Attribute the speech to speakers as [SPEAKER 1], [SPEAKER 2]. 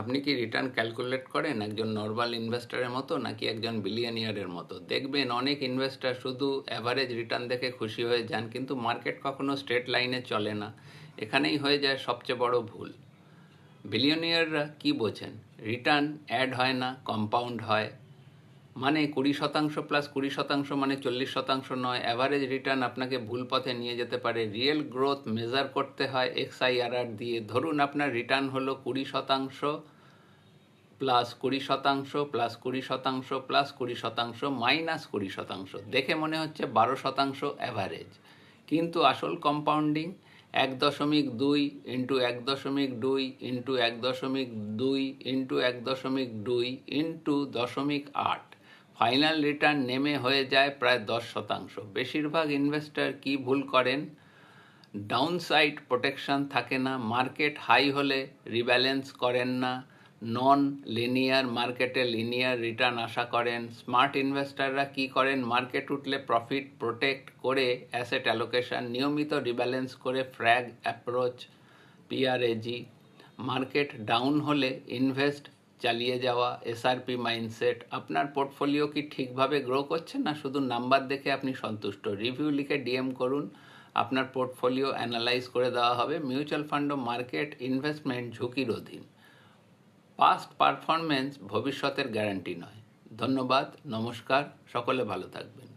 [SPEAKER 1] আপনি কি return calculate করেন একজন নর্মাল ইনভেস্টরের মতো নাকি একজন বিলিয়নিয়ারের মতো? দেখবেন অনেক ইনভেস্টর শুধু অ্যাভারেজ রিটার্ন দেখে খুশি হয়ে যান, কিন্তু মার্কেট কখনো স্ট্রেট লাইনে চলে না। এখানেই হয়ে যায় সবচেয়ে বড় ভুল। বিলিয়নিয়াররা কি বোঝেন? রিটার্ন অ্যাড হয় না, কম্পাউন্ড হয়। মানে 20% প্লাস 20% মানে 40% নয়। অ্যাভারেজ রিটার্ন আপনাকে ভুল পথে নিয়ে যেতে পারে। রিয়েল গ্রোথ মেজার করতে হয় XIRR দিয়ে। ধরুন আপনার রিটার্ন হলো 20% প্লাস 20% প্লাস 20% প্লাস 20% মাইনাস 20%, দেখে মনে হচ্ছে 12% অ্যাভারেজ, কিন্তু আসল compounding 1.2 into 1.2 into 1.2 into 1.2 into 0.8, final return নেমে হয়ে যায় প্রায় 10%। বেশিরভাগ ইনভেস্টর কি ভুল করেন? ডাউনসাইড প্রোটেকশন থাকে না, মার্কেট হাই হলে রিব্যালেন্স করেন না, নন লিনিয়ার মার্কেটে লিনিয়ার রিটার্ন আশা করেন। স্মার্ট ইনভেস্টররা কি করেন? মার্কেট উঠলে প্রফিট প্রোটেক্ট করে অ্যাসেট অ্যালোকেশন, নিয়মিত রিব্যালেন্স করে ফ্র্যাগ অ্যাপ্রোচ, PRAG। মার্কেট ডাউন হলে ইনভেস্ট চালিয়ে যাওয়া, SRP মাইন্ডসেট। আপনার পোর্টফোলিও কি ঠিকভাবে গ্রো করছে, না শুধু নাম্বার দেখে আপনি সন্তুষ্ট? রিভিউ লিখে DM করুন, আপনার পোর্টফোলিও অ্যানালাইজ করে দেওয়া হবে। মিউচুয়াল ফান্ড ও মার্কেট ইনভেস্টমেন্ট ঝুঁকির অধীন। পাস্ট পারফরমেন্স ভবিষ্যতের গ্যারান্টি নয়। ধন্যবাদ, নমস্কার, সকলে ভালো থাকবেন।